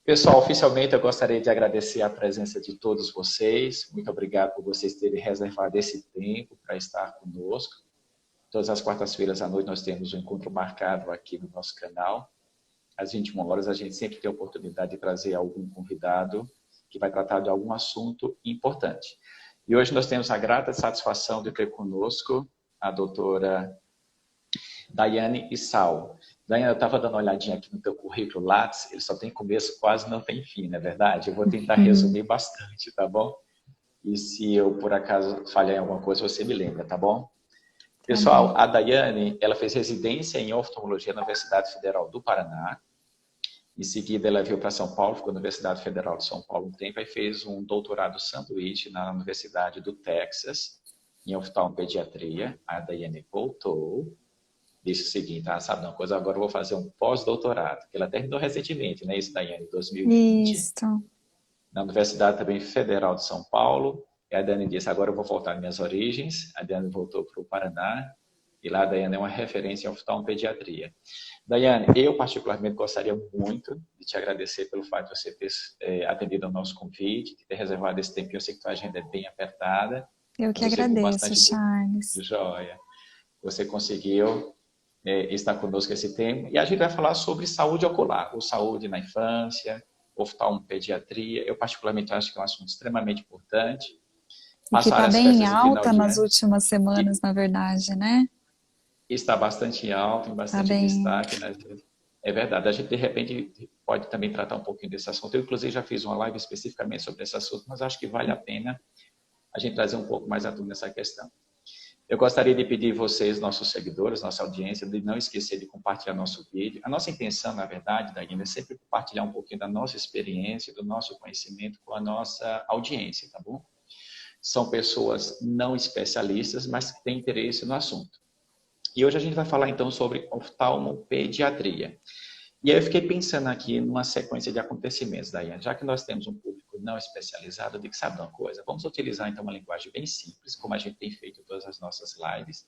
Pessoal, oficialmente eu gostaria de agradecer a presença de todos vocês. Muito obrigado por vocês terem reservado esse tempo para estar conosco. Todas as quartas-feiras à noite nós temos um encontro marcado aqui no nosso canal. Às 21 horas a gente sempre tem a oportunidade de trazer algum convidado que vai tratar de algum assunto importante. E hoje nós temos a grata satisfação de ter conosco a doutora Daiane Issal. Daiane, eu estava dando uma olhadinha aqui no teu currículo Lattes, ele só tem começo, quase não tem fim, não é verdade? Eu vou tentar resumir bastante, tá bom? E se eu, por acaso, falhar em alguma coisa, você me lembra, tá bom? Pessoal, a Daiane, ela fez residência em oftalmologia na Universidade Federal do Paraná. Em seguida, ela veio para São Paulo, ficou na Universidade Federal de São Paulo um tempo, e fez um doutorado sanduíche na Universidade do Texas, em oftalmopediatria. A Daiane voltou, disse o seguinte, sabe de uma coisa, agora eu vou fazer um pós-doutorado, que ela terminou recentemente, né, isso, Daiane, em 2020. Isso. Na Universidade também Federal de São Paulo. E a Daiane disse, agora eu vou voltar às minhas origens. A Daiane voltou para o Paraná. E lá a Daiane é uma referência em oftalmopediatria. Daiane, eu particularmente gostaria muito de te agradecer pelo fato de você ter atendido ao nosso convite, de ter reservado esse tempo. Eu sei que tua agenda é bem apertada. Eu que Você com agradeço, bastante Charles. joia. Você conseguiu estar conosco esse tempo. E a gente vai falar sobre saúde ocular, ou saúde na infância, oftalmopediatria. Eu particularmente acho que é um assunto extremamente importante. E que Passaram está as bem em festas de final alta de nas ano últimas semanas, na verdade, né? e está bastante alto, em Está bastante bem. destaque, né? É verdade, a gente de repente pode também tratar um pouquinho desse assunto. Eu, inclusive, já fiz uma live especificamente sobre esse assunto, mas acho que vale a pena a gente trazer um pouco mais a tudo nessa questão. Eu gostaria de pedir vocês, nossos seguidores, nossa audiência, de não esquecer de compartilhar nosso vídeo. A nossa intenção, na verdade, Daiane, é sempre compartilhar um pouquinho da nossa experiência, do nosso conhecimento com a nossa audiência, tá bom? São pessoas não especialistas, mas que têm interesse no assunto. E hoje a gente vai falar, então, sobre oftalmopediatria. E aí eu fiquei pensando aqui numa sequência de acontecimentos, Daiane. Já que nós temos um público não especializado, eu digo, sabe de uma coisa? Vamos utilizar, então, uma linguagem bem simples, como a gente tem feito em todas as nossas lives,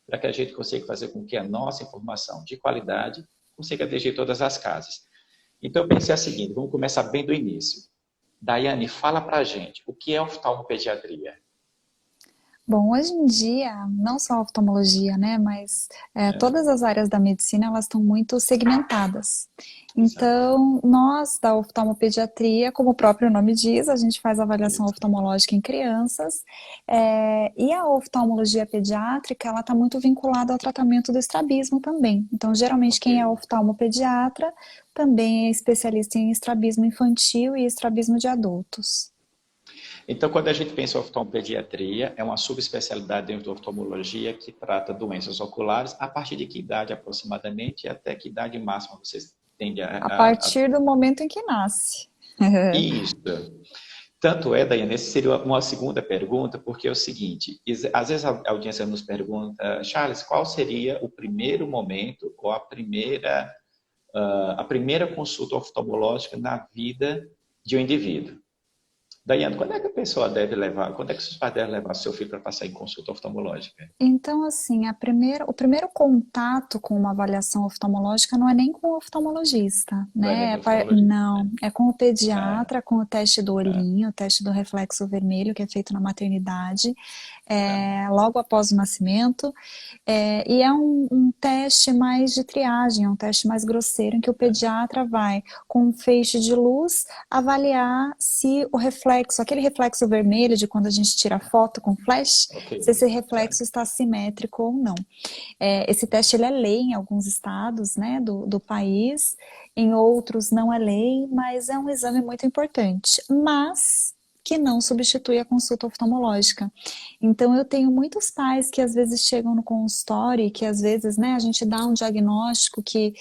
para que a gente consiga fazer com que a nossa informação de qualidade consiga atingir todas as casas. Então, eu pensei a seguinte, vamos começar bem do início. Daiane, fala para a gente, o que é oftalmopediatria? Bom, hoje em dia, não só a oftalmologia, né, mas todas as áreas da medicina, elas estão muito segmentadas. Exatamente. Então, nós da oftalmopediatria, como o próprio nome diz, a gente faz avaliação Isso. oftalmológica em crianças, e a oftalmologia pediátrica, ela está muito vinculada ao tratamento do estrabismo também. Então, geralmente, Ok. quem é oftalmopediatra também é especialista em estrabismo infantil e estrabismo de adultos. Então, quando a gente pensa em oftalmopediatria, é uma subespecialidade dentro da oftalmologia que trata doenças oculares a partir de que idade aproximadamente e até que idade máxima vocês tendem A a... partir do momento em que nasce. Isso. Tanto é, Daiane, essa seria uma segunda pergunta, porque é o seguinte, às vezes a audiência nos pergunta, Charles, qual seria o primeiro momento ou a primeira consulta oftalmológica na vida de um indivíduo? Daiane, quando é que a pessoa deve levar, quando é que os pais devem levar seu filho para passar em consulta oftalmológica? Então, assim, o primeiro contato com uma avaliação oftalmológica não é nem com o oftalmologista, Não é nem né? com o oftalmologista, né? Não, é com o Ah, pediatra, com o teste do ah, olhinho, o teste do reflexo vermelho, que é feito na maternidade, ah. logo após o nascimento. E é um teste mais de triagem, é um teste mais grosseiro, em que o pediatra vai, com um feixe de luz, avaliar se o reflexo, aquele reflexo vermelho de quando a gente tira foto com flash, Ok, se esse reflexo certo. está simétrico ou não. Esse teste ele é lei em alguns estados, né, do país, em outros não é lei, mas é um exame muito importante. Mas que não substitui a consulta oftalmológica. Então eu tenho muitos pais que às vezes chegam no consultório e que às vezes, né, a gente dá um diagnóstico que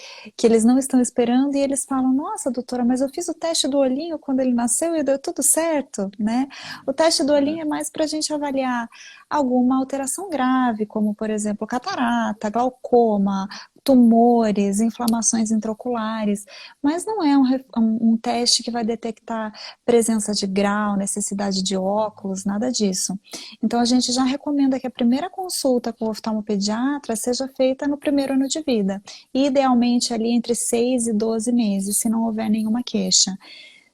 eles não estão esperando e eles falam, nossa doutora, mas eu fiz o teste do olhinho quando ele nasceu e deu tudo certo, né? O teste do olhinho é mais para a gente avaliar alguma alteração grave, como por exemplo catarata, glaucoma, tumores, inflamações intraoculares, mas não é um teste que vai detectar presença de grau, necessidade de óculos, nada disso. Então a gente já recomenda que a primeira consulta com o oftalmopediatra seja feita no primeiro ano de vida, e idealmente ali entre 6 e 12 meses, se não houver nenhuma queixa.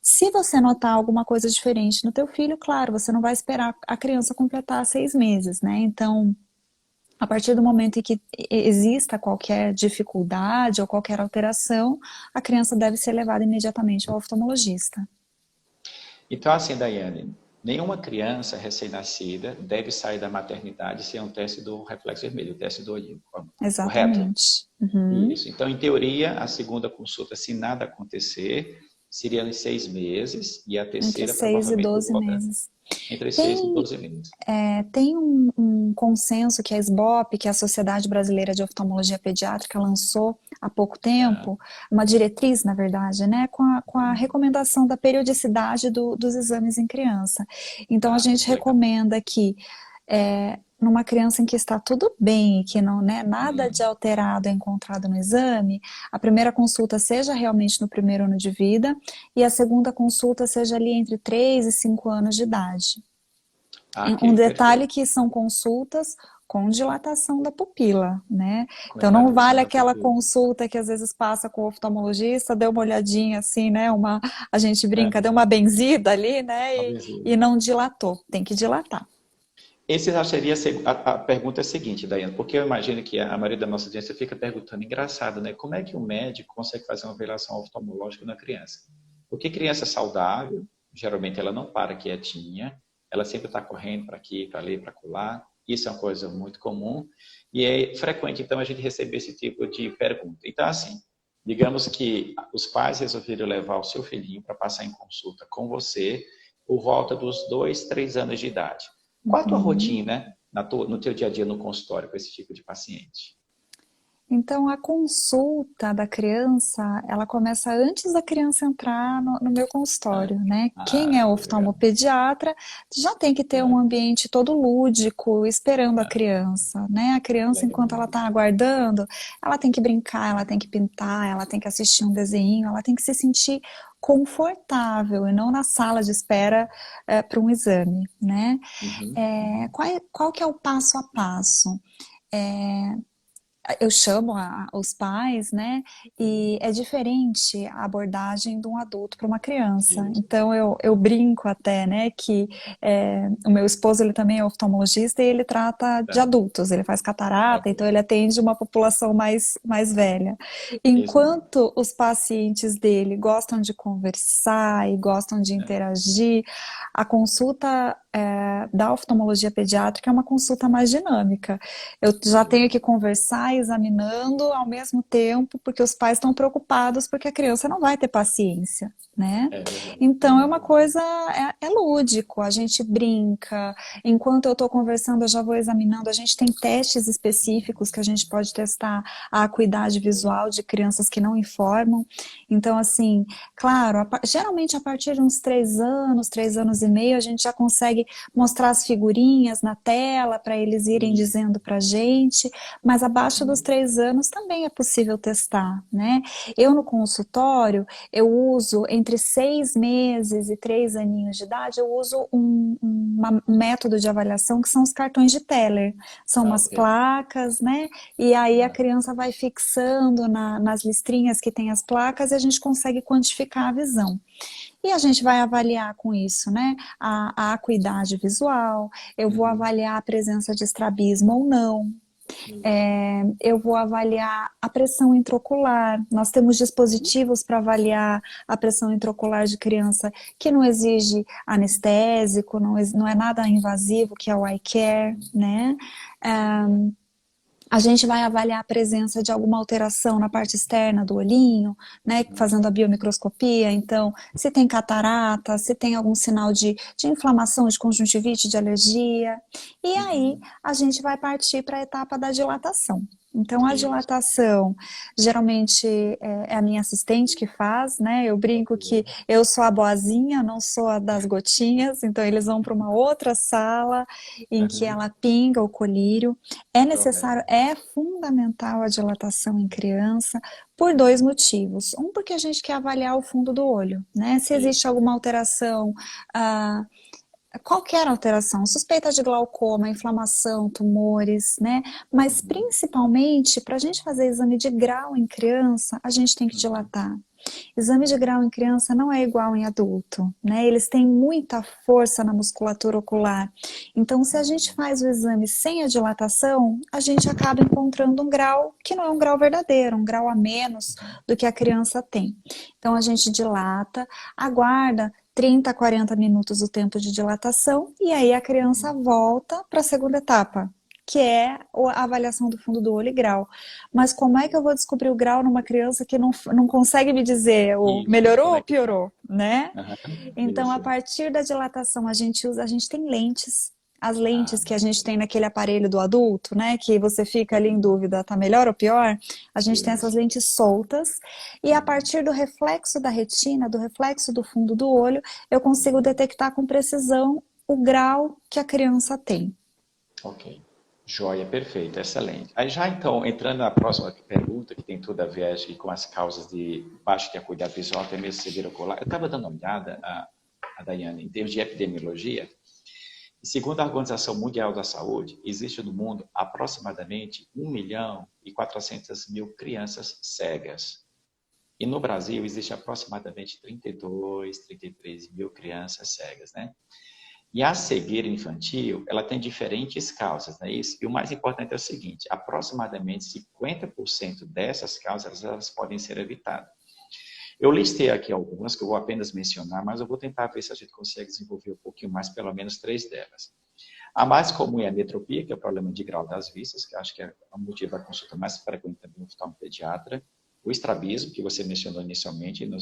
Se você notar alguma coisa diferente no teu filho, claro, você não vai esperar a criança completar 6 meses, né? Então, a partir do momento em que exista qualquer dificuldade ou qualquer alteração, a criança deve ser levada imediatamente ao oftalmologista. Então, assim, Daiane, nenhuma criança recém-nascida deve sair da maternidade sem um teste do reflexo vermelho, o teste do olhinho, correto? Exatamente. Uhum. Isso. Então, em teoria, a segunda consulta, se nada acontecer, seria em 6 meses, e a Entre terceira 6 e provavelmente por 12 volta meses. entre 6 e Tem, 12 meses. tem um consenso que a SBOP, que é a Sociedade Brasileira de Oftalmologia Pediátrica, lançou há pouco Tá? tempo, uma diretriz, na verdade, né, com a recomendação da periodicidade dos exames em criança. Então, a Ah, gente muito legal. recomenda que, numa criança em que está tudo bem, que não, né, nada de Hum. alterado é encontrado no exame, a primeira consulta seja realmente no primeiro ano de vida e a segunda consulta seja ali entre 3 e 5 anos de idade. Um Ok, detalhe perfeito. que são consultas com dilatação da pupila, né? Com Então não vale dilatação da aquela pupila. consulta que às vezes passa com o oftalmologista, deu uma olhadinha assim, né? A gente brinca, deu É, uma benzida ali, né? uma E bezinha. não dilatou. Tem que dilatar. Esse já seria a pergunta seguinte, Daiane, porque eu imagino que a maioria da nossa audiência fica perguntando, engraçado, né? Como é que um médico consegue fazer uma avaliação oftalmológica na criança? Porque criança saudável, geralmente ela não para quietinha, ela sempre está correndo para aqui, para ali, para colar. Isso é uma coisa muito comum e é frequente, então, a gente receber esse tipo de pergunta. Então, assim, digamos que os pais resolveram levar o seu filhinho para passar em consulta com você por volta dos 2, 3 anos de idade. Qual a tua Uhum. rotina, né, no teu dia a dia no consultório com esse tipo de paciente? Então, a consulta da criança, ela começa antes da criança entrar no meu Ah, consultório, né? Quem é legal. oftalmopediatra já tem que ter um ambiente todo lúdico, esperando a criança, né? A criança, Legal. enquanto ela está aguardando, ela tem que brincar, ela tem que pintar, ela tem que assistir um desenho, ela tem que se sentir confortável e não na sala de espera para um exame, né? Uhum. Qual que é o passo a passo? Eu chamo os pais, né? E é diferente a abordagem de um adulto para uma criança. Isso. Então eu brinco até, né? Que o meu esposo ele também é oftalmologista e ele trata de Tá. adultos. Ele faz catarata, Ok. então ele atende uma população mais velha. Isso mesmo. Enquanto os pacientes dele gostam de conversar e gostam de É. interagir, a consulta da oftalmologia pediátrica é uma consulta mais dinâmica. Eu já tenho que conversar examinando ao mesmo tempo, porque os pais estão preocupados porque a criança não vai ter paciência, né? É verdade. É Então é uma verdade. coisa, é lúdico, a gente brinca, enquanto eu estou conversando eu já vou examinando, a gente tem testes específicos que a gente pode testar a acuidade visual de crianças que não informam, então assim, claro, geralmente a partir de uns 3 anos e meio, a gente já consegue mostrar as figurinhas na tela para eles irem Isso. dizendo para a gente, mas abaixo dos 3 anos também é possível testar, né? Eu no consultório, eu uso entre 6 meses e 3 aninhos de idade, eu uso um método de avaliação que são os cartões de Teller. São Ah, umas ok. placas, né? E aí a Ah, criança vai fixando nas listrinhas que tem as placas e a gente consegue quantificar a visão. E a gente vai avaliar com isso, né? A acuidade visual, eu vou uhum. avaliar a presença de estrabismo ou não, Isso. eu vou avaliar a pressão intraocular. Nós temos dispositivos para avaliar a pressão intraocular de criança que não exige anestésico, não é nada invasivo, que é o eye care, né? A gente vai avaliar a presença de alguma alteração na parte externa do olhinho, né, fazendo a biomicroscopia. Então, se tem catarata, se tem algum sinal de inflamação, de conjuntivite, de alergia. E aí, Uhum. a gente vai partir para a etapa da dilatação. Então, a Isso. dilatação, geralmente é a minha assistente que faz, né? Eu brinco que eu sou a boazinha, não sou a das gotinhas, então eles vão para uma outra sala em que Aham. ela pinga o colírio. É necessário, Correto. é fundamental a dilatação em criança por dois motivos. Um, porque a gente quer avaliar o fundo do olho, né? Se existe Isso. alguma alteração, ah, qualquer alteração, suspeita de glaucoma, inflamação, tumores, né? Mas Uhum. principalmente, para a gente fazer exame de grau em criança, a gente tem que Uhum. dilatar. Exame de grau em criança não é igual em adulto, né? Eles têm muita força na musculatura ocular. Então, se a gente Uhum. faz o exame sem a dilatação, a gente acaba encontrando um grau que não é um grau verdadeiro, um grau a menos do que a criança tem. Então, a gente dilata, aguarda 30 a 40 minutos o tempo de dilatação e aí a criança Uhum. volta para a segunda etapa, que é a avaliação do fundo do olho e grau. Mas como é que eu vou descobrir o grau numa criança que não consegue me dizer o Isso. melhorou Como ou é que tá? piorou, né? Aham. Então, a Isso. partir da dilatação, a gente tem lentes. As Ah, lentes que a gente tem naquele aparelho do adulto, né? Que você fica ali em uhum. dúvida, tá melhor ou pior? A gente tem essas Isso. lentes soltas. E a Uhum. partir do reflexo da retina, do reflexo do fundo do olho, eu consigo Uhum. detectar com precisão o grau que a criança tem. Ok. Joia, perfeito, excelente. Aí já então, entrando na próxima pergunta, que tem tudo a ver acho que com as causas de baixa de acuidade visual, até mesmo cegueira ocular, eu estava dando uma olhada, a Daiane, em termos de epidemiologia, e segundo a Organização Mundial da Saúde, existe no mundo aproximadamente 1.400.000 crianças cegas. E no Brasil existe aproximadamente 32, 33 mil crianças cegas, né? E a cegueira infantil, ela tem diferentes causas, não é isso? E o mais importante é o seguinte, aproximadamente 50% dessas causas, elas podem ser evitadas. Eu listei aqui algumas que eu vou apenas mencionar, mas eu vou tentar ver se a gente consegue desenvolver um pouquinho mais, pelo menos três delas. A mais comum é a metropia, que é o problema de grau das vistas, que acho que é o motivo da consulta mais frequente também no oftalmopediatra. O estrabismo, que você mencionou inicialmente no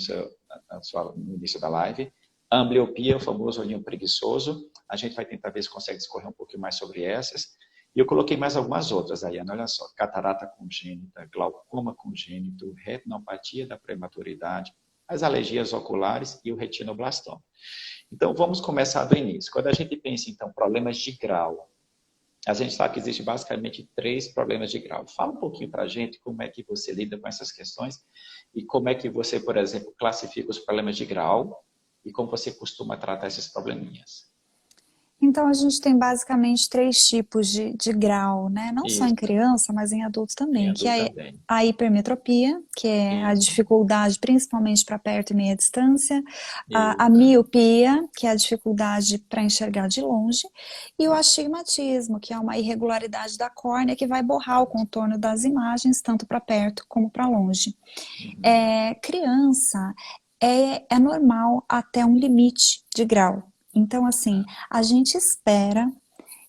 início da live. A ambliopia, o famoso olhinho preguiçoso. A gente vai tentar ver se consegue discorrer um pouquinho mais sobre essas. E eu coloquei mais algumas outras aí, olha só. Catarata congênita, glaucoma congênito, retinopatia da prematuridade, as alergias oculares e o retinoblastoma. Então, vamos começar do início. Quando a gente pensa, então, problemas de grau, a gente sabe que existe basicamente três problemas de grau. Fala um pouquinho para a gente como é que você lida com essas questões e como é que você, por exemplo, classifica os problemas de grau e como você costuma tratar esses probleminhas. Então, a gente tem basicamente três tipos de grau, né? Não só em Isso, criança, mas em adultos em também, que adulto é também. a hipermetropia, que é a Isso, dificuldade principalmente para perto e meia distância, a isso. miopia, que é a dificuldade para enxergar de longe, e o astigmatismo, que é uma irregularidade da córnea que vai borrar o contorno das imagens, tanto para perto como para longe. Uhum. Criança é normal até um limite de grau. Então, assim, a gente espera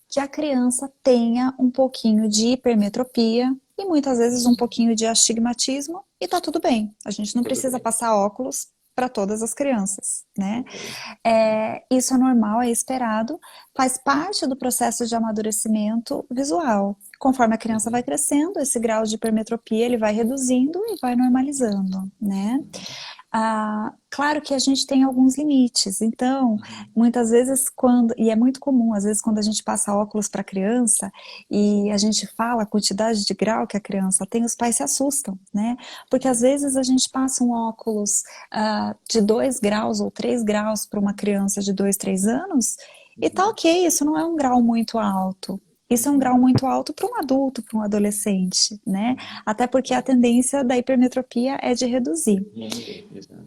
que a criança tenha um pouquinho de hipermetropia e muitas vezes um Uhum. pouquinho de astigmatismo e tá tudo bem. A gente não Tudo precisa bem. passar óculos para todas as crianças, né? Ok. Uhum. Isso é normal, é esperado, faz parte do processo de amadurecimento visual. Conforme a criança vai Uhum. crescendo, esse grau de hipermetropia ele vai reduzindo e vai normalizando, né? Uhum. Claro que a gente tem alguns limites, então, Uhum. muitas vezes e é muito comum, às vezes quando a gente passa óculos para a criança e a gente fala a quantidade de grau que a criança tem, os pais se assustam, né? Porque às vezes a gente passa um óculos de 2 graus ou 3 graus para uma criança de 2, 3 anos e tá Uhum. ok, isso não é um grau muito alto. Isso é um grau Uhum. muito alto para um adulto, para um adolescente, né? Uhum. Até porque a tendência da hipermetropia é de reduzir. Diminuir, exato.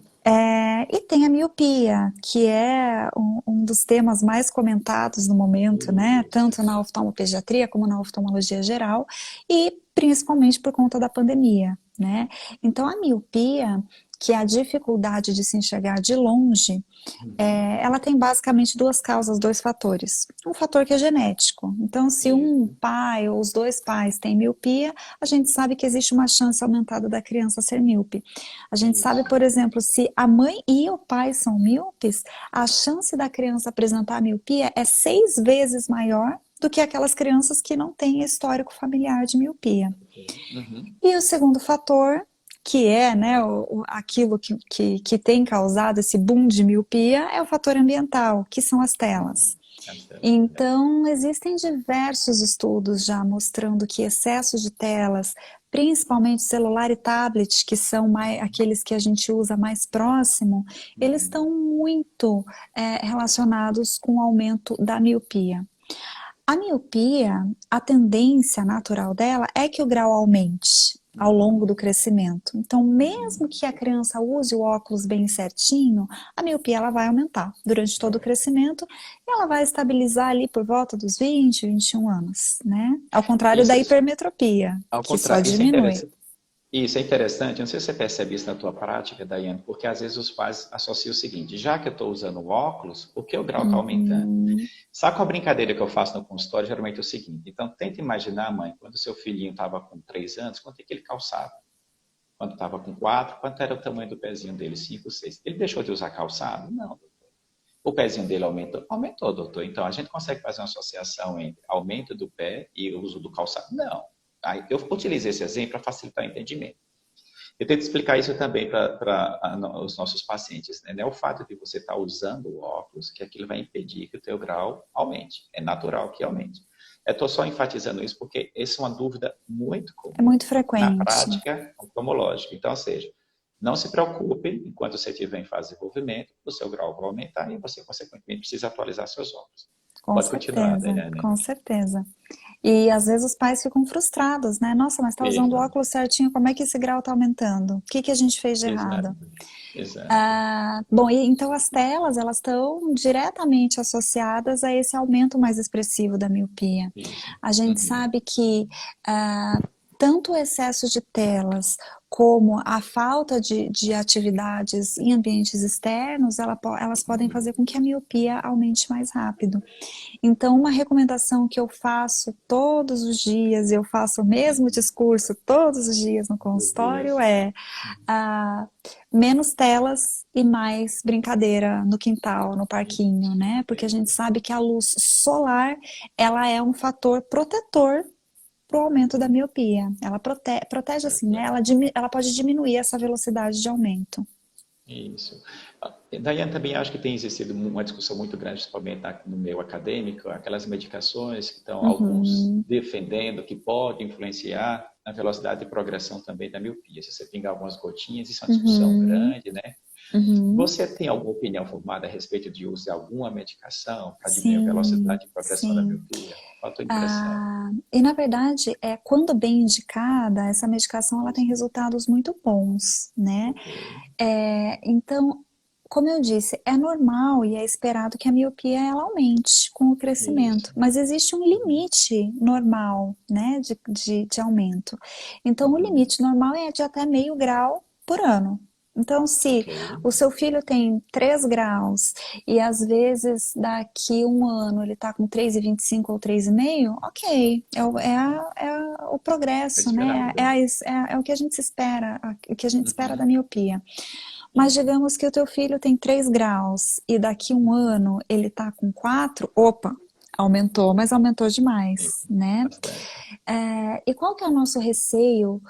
E tem a miopia, que é um dos temas mais comentados no momento, né? Isso. Tanto na oftalmopediatria como na oftalmologia geral, e principalmente por conta da pandemia, né? Então, a miopia, que é a dificuldade de se enxergar de longe, Uhum. ela tem basicamente duas causas, dois fatores. Um fator que é genético. Então, se um Isso. pai ou os dois pais têm miopia, a gente sabe que existe uma chance aumentada da criança ser míope. A gente sabe, Isso. por exemplo, se a mãe e o pai são míopes, a chance da criança apresentar miopia é 6 vezes maior do que aquelas crianças que não têm histórico familiar de miopia. Uhum. E o segundo fator, que é, né, aquilo que tem causado esse boom de miopia, é o fator ambiental, que são as telas. As telas, verdade. Então, existem diversos estudos já mostrando que excesso de telas, principalmente celular e tablet, que são aqueles que a gente usa mais próximo, eles Uhum. estão muito relacionados com o aumento da miopia. A miopia, a tendência natural dela é que o grau aumente ao longo do crescimento. Então, Uhum. mesmo que a criança use o óculos bem certinho, a miopia ela vai aumentar durante todo o Correto. crescimento e ela vai estabilizar ali por volta dos 20, 21 anos, né? Ao contrário da Isso, hipermetropia, ao que só contrário, diminui. isso é interessante, eu não sei se você percebe isso na tua prática, Daiane, porque às vezes os pais associam o seguinte, já que eu estou usando óculos, por que o grau está aumentando? Uhum, Sabe qual a brincadeira que eu faço no consultório? Geralmente é o seguinte, então tenta imaginar, mãe, quando o seu filhinho estava com 3 anos, quanto é que ele calçava? Quando estava com 4, quanto era o tamanho do pezinho dele? 5, 6. Ele deixou de usar calçado? Não. O pezinho dele aumentou? Aumentou, doutor. Então a gente consegue fazer uma associação entre aumento do pé e o uso do calçado? Não. Aí, eu utilizo esse exemplo para facilitar o entendimento. Eu tento explicar isso também para os nossos pacientes. Né? Não é o fato de você estar usando o óculos que aquilo vai impedir que o teu grau aumente. É natural que aumente. Eu estou só enfatizando isso porque essa é uma dúvida muito é comum muito na frequente. prática oftalmológica. Então, ou seja, não se preocupe, enquanto você estiver em fase de desenvolvimento, o seu grau vai aumentar e você, consequentemente, precisa atualizar seus óculos. Com Pode continuar, certeza, Daiane. com certeza. E às vezes os pais ficam frustrados, né? Nossa, mas tá usando o Exato, óculos certinho, como é que esse grau tá aumentando? O que que a gente fez de exato, errado? exato. Bom, e então as telas, elas estão diretamente associadas a esse aumento mais expressivo da miopia. Isso. A gente Uhum. sabe que tanto o excesso de telas como a falta de atividades em ambientes externos, elas podem fazer com que a miopia aumente mais rápido. Então, uma recomendação que eu faço todos os dias, eu faço o mesmo Uhum. discurso todos os dias no Dos consultório, dias. é ah, menos telas e mais brincadeira no quintal, no parquinho, né? Porque a gente sabe que a luz solar, ela é um fator protetor para o aumento da miopia. Ela protege assim, né? Ela pode diminuir essa velocidade de aumento. Isso. Daiane, também acho que tem existido uma discussão muito grande, principalmente no meio acadêmico, aquelas medicações que estão alguns Uhum, defendendo que podem influenciar na velocidade de progressão também da miopia. Se você pingar algumas gotinhas, isso é uma discussão uhum, grande, né? uhum. Você tem alguma opinião formada a respeito de uso de alguma medicação para diminuir a Sim, velocidade de progressão da sim. miopia? Qual a tua impressão? E na verdade, quando bem indicada, essa medicação ela tem Isso. resultados muito bons, né? Ok. Então, como eu disse, é normal e é esperado que a miopia ela aumente com o crescimento, Isso. mas existe um Uhum. limite normal, né, de aumento. Então, o Uhum. limite normal é de até meio grau por ano. Então, se Ok. o seu filho tem 3 graus e às vezes daqui um ano ele está com 3,25 ou 3,5, ok, o É progresso, né? esperado. É o que a gente espera, o que a gente espera da Uhum. miopia. Mas Isso. digamos que o teu filho tem 3 graus e daqui um ano ele tá com 4, opa, aumentou, mas aumentou demais, Isso. né? Bastante. E qual que é o nosso receio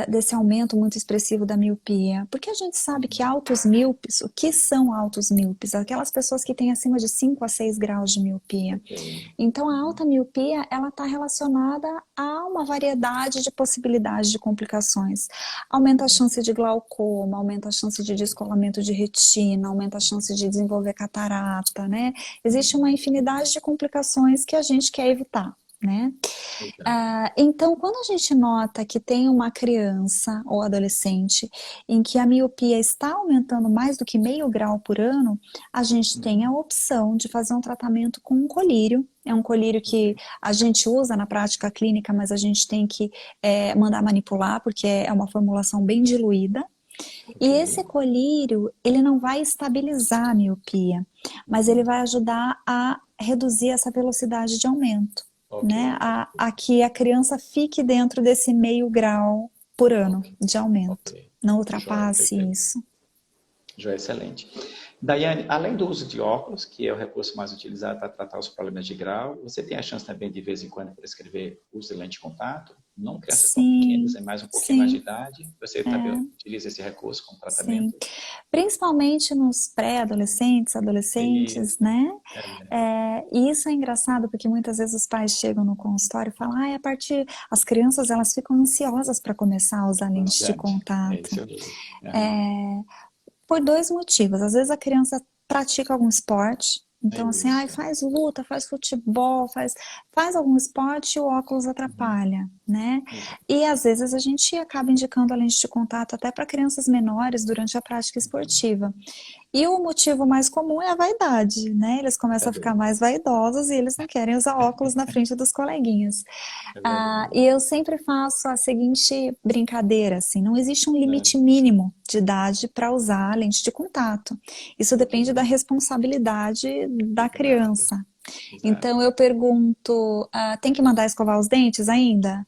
desse aumento muito expressivo da miopia? Porque a gente sabe que Uhum. altos míopes, o que são altos míopes? Aquelas pessoas que têm acima de 5 a 6 graus de miopia. Ok. Então, a Uhum. alta miopia, ela está relacionada a uma variedade de possibilidades de complicações. Aumenta a chance de glaucoma, aumenta a chance de descolamento de retina, aumenta a chance de desenvolver catarata, né? Existe uma infinidade de complicações que a gente quer evitar, né? Exato. Então, quando a gente nota que tem uma criança ou adolescente em que a miopia está aumentando mais do que meio grau por ano, a gente tem a Uhum. opção de fazer um tratamento com um colírio. É um colírio que Ok. a gente usa na prática clínica, mas a gente tem que mandar manipular, porque é uma formulação bem diluída. E Ok. esse colírio, ele não vai estabilizar a miopia, mas ele Uhum. vai ajudar a reduzir essa velocidade de aumento, Ok. né? A que a criança fique dentro desse meio grau por ano Ok. de Ok. aumento, não Joia, ultrapasse perfeito. isso. Já é excelente. Daiane, além do uso de óculos, que é o recurso mais utilizado para tratar os problemas de grau, você tem a chance também, de vez em quando, prescrever uso de lente de contato? Não crianças tão pequenas, Sim, é mais um pouquinho mais de sim, idade. Você também é, utiliza esse recurso como sim. tratamento? Principalmente nos pré-adolescentes, adolescentes, Isso. né? É, E isso é engraçado porque muitas vezes os pais chegam no consultório e falam, a partir, as crianças elas ficam ansiosas para começar a usar lente de ansiedade. É contato. isso mesmo. Aham. Por dois motivos. Às vezes a criança pratica algum esporte, É então assim, isso. faz luta, faz futebol, faz algum esporte e o óculos Uhum. atrapalha, né? Exato. E às vezes a gente acaba indicando a lente de contato até para crianças menores durante a prática esportiva. E o motivo mais comum é a vaidade, né? Eles É começam a ficar verdade. mais vaidosos e eles não querem usar óculos na frente dos coleguinhas. É verdade. E eu sempre faço a seguinte brincadeira, assim, não existe um É, limite mínimo de idade para usar a lente de contato. Isso ok. depende da responsabilidade da Exato. criança. Exato. Então eu pergunto, tem que mandar escovar os dentes ainda?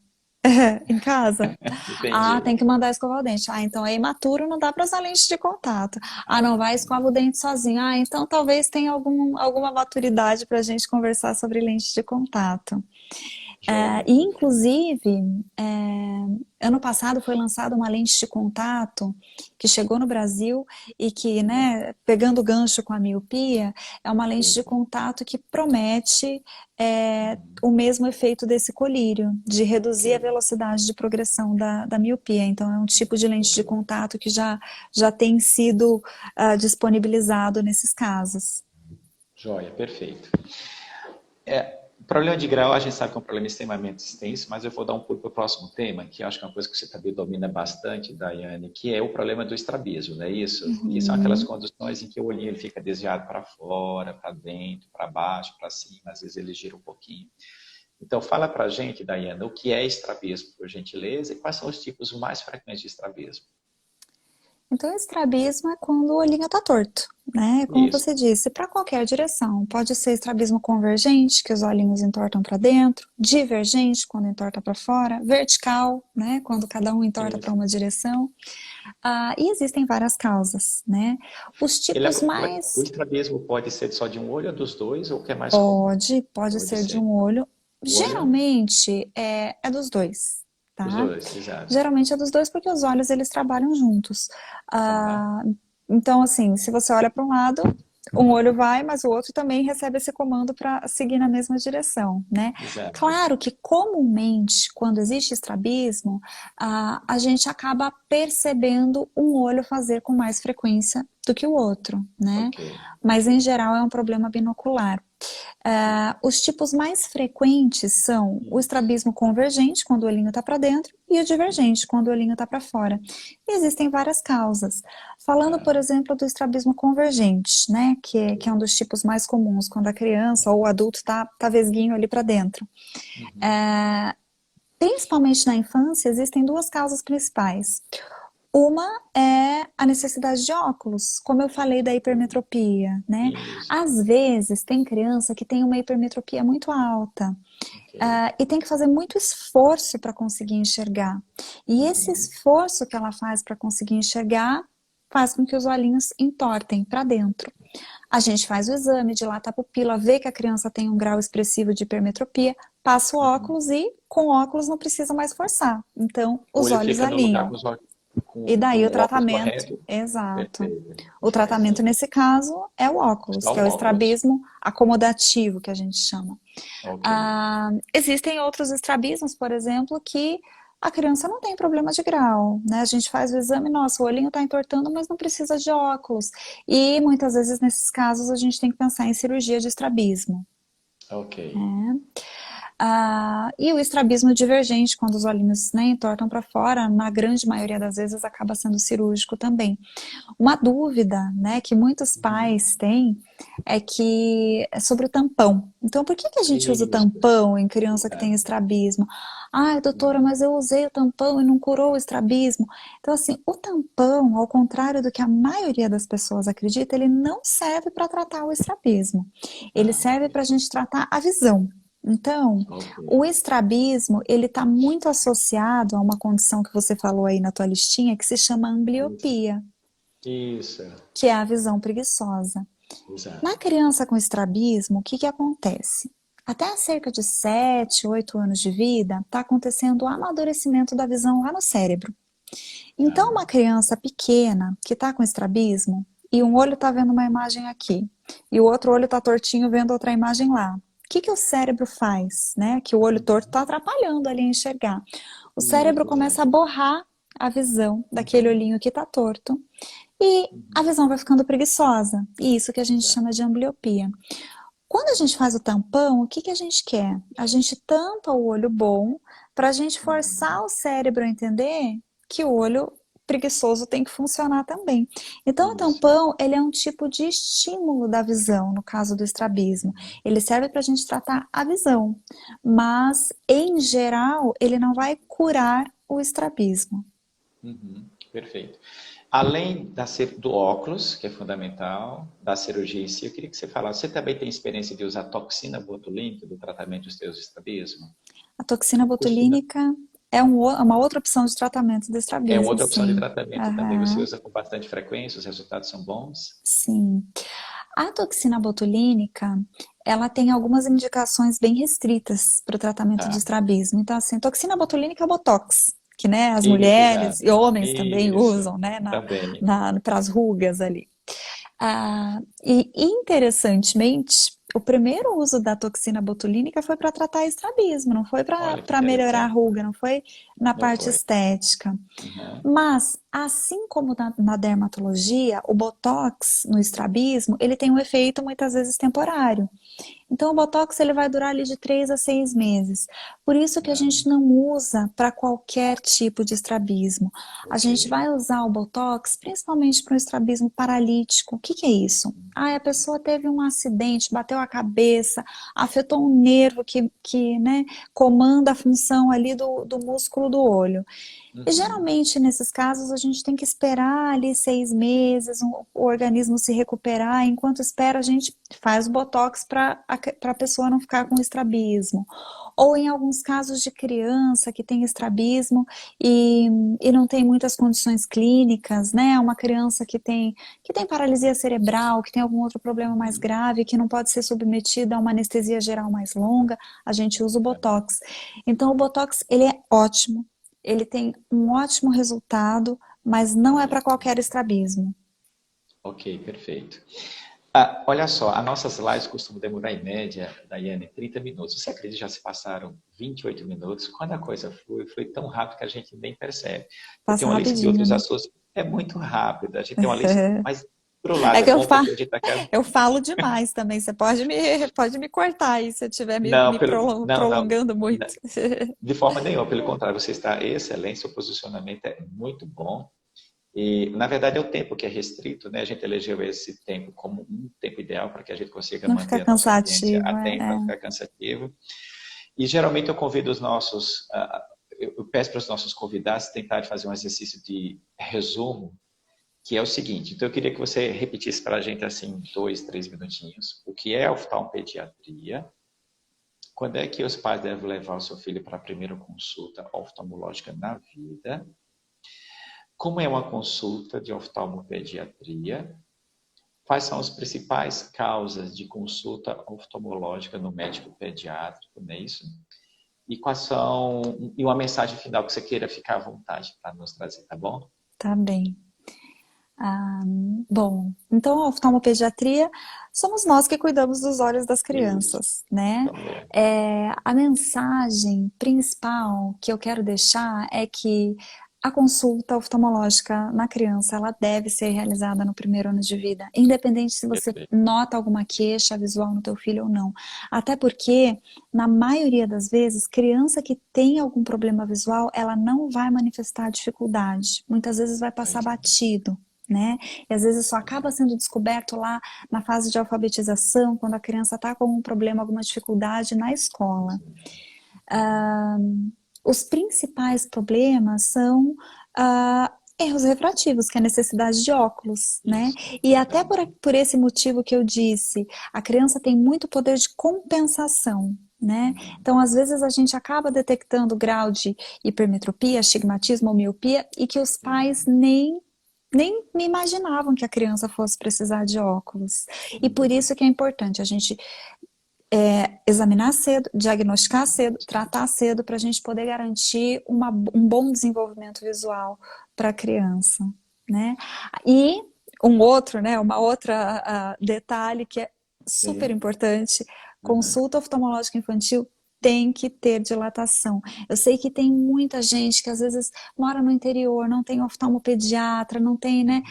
Em casa? Tem Entendi. que mandar escovar o dente. Então é imaturo, não dá para usar lente de contato. Não vai, escova o dente sozinho. Então talvez tenha alguma maturidade para a gente conversar sobre lente de contato. Joia. Inclusive, ano passado foi lançada uma lente de contato que chegou no Brasil e que, né, pegando o gancho com a miopia, é uma lente de Isso. contato que promete Uhum. o mesmo efeito desse colírio, de Ok. reduzir a velocidade de progressão da miopia. Então, é um tipo de lente de Joia. contato que já tem sido disponibilizado nesses casos. Joia, perfeito. O problema de grau, a gente sabe que é um problema extremamente extenso, mas eu vou dar um pulo para o próximo tema, que eu acho que é uma coisa que você também domina bastante, Daiane, que é o problema do estrabismo, não é isso? Que são aquelas Uhum. condições em que o olhinho ele fica desviado para fora, para dentro, para baixo, para cima, às vezes ele gira um pouquinho. Então, fala para a gente, Daiane, o que é estrabismo, por gentileza, e quais são os tipos mais frequentes de estrabismo? Então, estrabismo é quando o olhinho está torto, né? Como Isso, você disse, para qualquer direção. Pode ser estrabismo convergente, que os olhinhos entortam para dentro, divergente, quando entorta para fora, vertical, né? Quando cada um entorta para isso. uma direção. E existem várias causas, né? Os tipos O mais. estrabismo pode ser só de um olho ou dos dois, ou o que é mais comum? Pode Pode ser de ser. um olho. O olho Geralmente é dos dois, dos tá? dois, exato. Geralmente é dos dois porque os olhos eles trabalham juntos. Tá, Ah, então, assim, se você olha para um lado, um olho vai, mas o outro também recebe esse comando para seguir na mesma direção, né? exato. Claro que comumente, quando existe estrabismo, a gente acaba percebendo um olho fazer com mais frequência do que o outro, né? Ok, ok. Mas em geral é um problema binocular. Os tipos mais frequentes são o Isso. estrabismo convergente, quando o olhinho está para dentro, e o divergente, quando o olhinho está para fora. E existem várias causas. Falando, por Tá, exemplo, do estrabismo convergente, né, que é um dos tipos mais comuns, quando a criança ou o adulto tá vesguinho ali para dentro. uhum. É, Principalmente na infância, existem duas causas principais. Uma é a necessidade de óculos, como eu falei da hipermetropia, né? Isso, Às vezes tem criança que tem uma hipermetropia muito alta, ok. e tem que fazer muito esforço para conseguir enxergar. E esse Uhum. esforço que ela faz para conseguir enxergar faz com que os olhinhos entortem para dentro. A gente faz o exame, dilata a pupila, vê que a criança tem um grau expressivo de hipermetropia, passa o Uhum. óculos e com óculos não precisa mais forçar. Então, O os olho olhos fica no lugar alinham. com, os olhos, E daí o com o óculos tratamento, correto? exato. Perfeito. O Joia. tratamento nesse caso é o óculos, Só que o é o óculos. estrabismo acomodativo, que a gente chama. Ok. Existem outros estrabismos, por exemplo, que a criança não tem problema de grau, né? A gente faz o exame, nossa, o olhinho está entortando, mas não precisa de óculos. E muitas vezes, nesses casos, a gente tem que pensar em cirurgia de estrabismo. Ok. E o estrabismo divergente, quando os olhinhos, né, entortam para fora, na grande maioria das vezes acaba sendo cirúrgico também. Uma dúvida, né, que muitos Uhum. pais têm é sobre o tampão. Então, por que a gente usa o Isso. tampão em criança que tem Exato. estrabismo? Ai, doutora, Uhum. mas eu usei o tampão e não curou o estrabismo. Então, assim, o tampão, ao contrário do que a maioria das pessoas acredita, ele não serve para tratar o estrabismo. Ele Ok. serve para a gente tratar a visão. Então, Ok. o estrabismo, ele está muito associado a uma condição que você falou aí na tua listinha, que se chama Isso. ambliopia. Isso, que é a visão preguiçosa. Na exato. criança com estrabismo, o que que acontece? Até cerca de 7, 8 anos de vida, está acontecendo o amadurecimento da visão lá no cérebro. Então, uma Ah, criança pequena que está com estrabismo, e um olho está vendo uma imagem aqui, e o outro olho está tortinho vendo outra imagem lá. O que que o cérebro faz, né? Que o olho torto está atrapalhando ali a enxergar. O sim, é cérebro começa a verdade. borrar a visão daquele Uhum, olhinho que está torto e a uhum, visão vai ficando preguiçosa. E isso que a gente exato. chama de ambliopia. Quando a gente faz o tampão, o que que a gente quer? A gente tampa o olho bom para a gente forçar Uhum, o cérebro a entender que o olho preguiçoso tem que funcionar também. Então, o isso. tampão, ele é um tipo de estímulo da visão, no caso do estrabismo. Ele serve para a gente tratar a visão, mas, em geral, ele não vai curar o estrabismo. Uhum, perfeito. Além do óculos, que é fundamental, da cirurgia em si, eu queria que você falasse, você também tem experiência de usar toxina botulínica do tratamento dos teus estrabismo? A toxina Costuma, botulínica é uma outra opção de tratamento do é uma estrabismo, outra opção de sim. tratamento também. Você Aham, usa com bastante frequência, os resultados são bons? sim. A toxina botulínica, ela tem algumas indicações bem restritas para o tratamento de Tá. estrabismo. Então, assim, toxina botulínica é Botox, que, né, as Isso, mulheres exato. e homens também Isso, usam, né, também. para as rugas ali. E interessantemente, o primeiro uso da toxina botulínica foi para tratar estrabismo, não foi Olha que para melhorar a interessante. ruga, não foi na Não parte foi. estética. Uhum. Mas, assim como na dermatologia, o botox no estrabismo, ele tem um efeito muitas vezes temporário. Então, o Botox ele vai durar ali de 3 a 6 meses. Por isso que a Ah, gente não usa para qualquer tipo de estrabismo. A ok. gente vai usar o Botox principalmente para um estrabismo paralítico. O que que é isso? Ah, a pessoa teve um acidente, bateu a cabeça, afetou um nervo que né, comanda a função ali do músculo do olho. E Uhum. geralmente, nesses casos, a gente tem que esperar ali 6 meses, o organismo se recuperar. Enquanto espera, a gente faz o botox para a pessoa não ficar com estrabismo. Ou em alguns casos de criança que tem estrabismo e, e não tem muitas condições clínicas, né? Uma criança que tem paralisia cerebral, que tem algum outro problema mais Uhum. grave, que não pode ser submetida a uma anestesia geral mais longa, a gente usa o botox. Então, o botox, ele é ótimo, ele tem um ótimo resultado, mas não é Olha. para qualquer estrabismo. Ok, perfeito. Ah, olha só, as nossas lives costumam demorar em média, Daiane, 30 minutos. Você acredita que já se passaram 28 minutos? Quando a coisa flui, flui tão rápido que a gente nem percebe. Eu Passa tenho uma lista de rapidinho, outros né? assuntos, é muito rápido. A gente tem uma lista, mas por um É lado é que bom porque a gente acaba. eu falo demais também. Você pode me cortar aí se eu estiver Não, me não, não, prolongando muito. de forma nenhuma, pelo contrário, você está excelente, seu posicionamento é muito bom. E, na verdade, é o tempo que é restrito, né? A gente elegeu esse tempo como um tempo ideal para que a gente consiga Não ficar manter a nossa audiência cansativo. atenta, para ficar cansativo. E, geralmente, eu convido os nossos, eu peço para os nossos convidados tentarem fazer um exercício de resumo, que é o seguinte. Então, eu queria que você repetisse para a gente, assim, 2, 3 minutinhos, o que é oftalmopediatria, quando é que os pais devem levar o seu filho para a primeira consulta oftalmológica na vida, como é uma consulta de oftalmopediatria, quais são as principais causas de consulta oftalmológica no médico pediátrico, não é isso? E quais são, e uma mensagem final que você queira ficar à vontade para nos trazer, tá bom? Tá bem. Ah, bom, então a oftalmopediatria somos nós que cuidamos dos olhos das Isso, crianças, né? também. A mensagem principal que eu quero deixar é que a consulta oftalmológica na criança, ela deve ser realizada no primeiro ano de vida, independente se você Perfeito. nota alguma queixa visual no teu filho ou não. Até porque, na maioria das vezes, criança que tem algum problema visual, ela não vai manifestar dificuldade. Muitas vezes vai passar Pois é, batido, né? E às vezes só acaba sendo descoberto lá na fase de alfabetização, quando a criança está com algum problema, alguma dificuldade na escola. Os principais problemas são erros refrativos, que é a necessidade de óculos, né? isso, E até verdade. por esse motivo que eu disse, a criança tem muito poder de compensação, né? Uhum. Então, às vezes, a gente acaba detectando grau de hipermetropia, astigmatismo ou miopia e que os pais nem nem me imaginavam que a criança fosse precisar de óculos. E por isso que é importante a gente examinar cedo, diagnosticar cedo, tratar cedo, para a gente poder garantir um bom desenvolvimento visual para a criança, né? E uma outra detalhe que é super Sim. importante, Uhum. consulta oftalmológica infantil tem que ter dilatação. Eu sei que tem muita gente que às vezes mora no interior, não tem oftalmopediatra, não tem, né?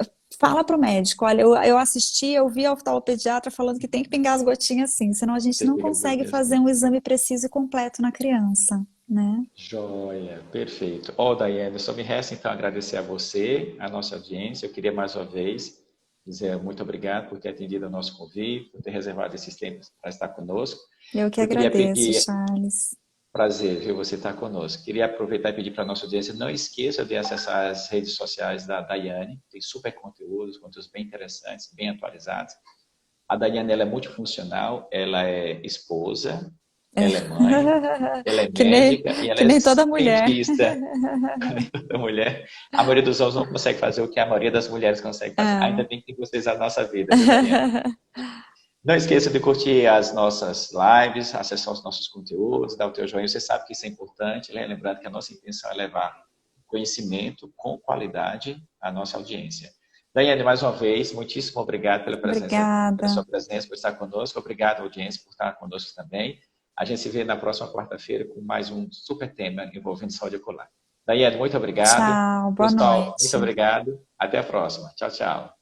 Uhum. Fala pro médico, olha, eu vi a oftalmopediatra falando que tem que pingar as gotinhas assim, senão a gente Você não fica consegue mesmo. fazer um exame preciso e completo na criança, né? Joia, perfeito. Ó, Daiane, só me resta então agradecer a você, a nossa audiência. Eu queria mais uma vez dizer muito obrigado por ter atendido o nosso convite, por ter reservado esses tempos para estar conosco. Eu que Eu queria agradeço, pedir, Charles. prazer, viu, você estar conosco. Queria aproveitar e pedir para a nossa audiência, não esqueça de acessar as redes sociais da Daiane, tem super conteúdos bem interessantes, bem atualizados. A Daiane, ela é multifuncional, ela é esposa, ela é mãe, ela é Que nem, médica e ela que é nem toda mulher. cientista da mulher. A maioria dos homens não consegue fazer o que a maioria das mulheres consegue fazer. Ainda Ah. bem que tem vocês na nossa vida, viu, Daiane? Não esqueça de curtir as nossas lives, acessar os nossos conteúdos, dar o teu joinha. Você sabe que isso é importante, né? Lembrando que a nossa intenção é levar conhecimento com qualidade à nossa audiência. Daiane, mais uma vez, muitíssimo obrigado pela Obrigada. sua presença, por estar conosco. Obrigado, audiência, por estar conosco também. A gente se vê na próxima quarta-feira com mais um super tema envolvendo saúde ocular. Daiane, muito obrigado. Tchau, boa Pessoal, muito noite. obrigado. Até a próxima. Tchau, tchau.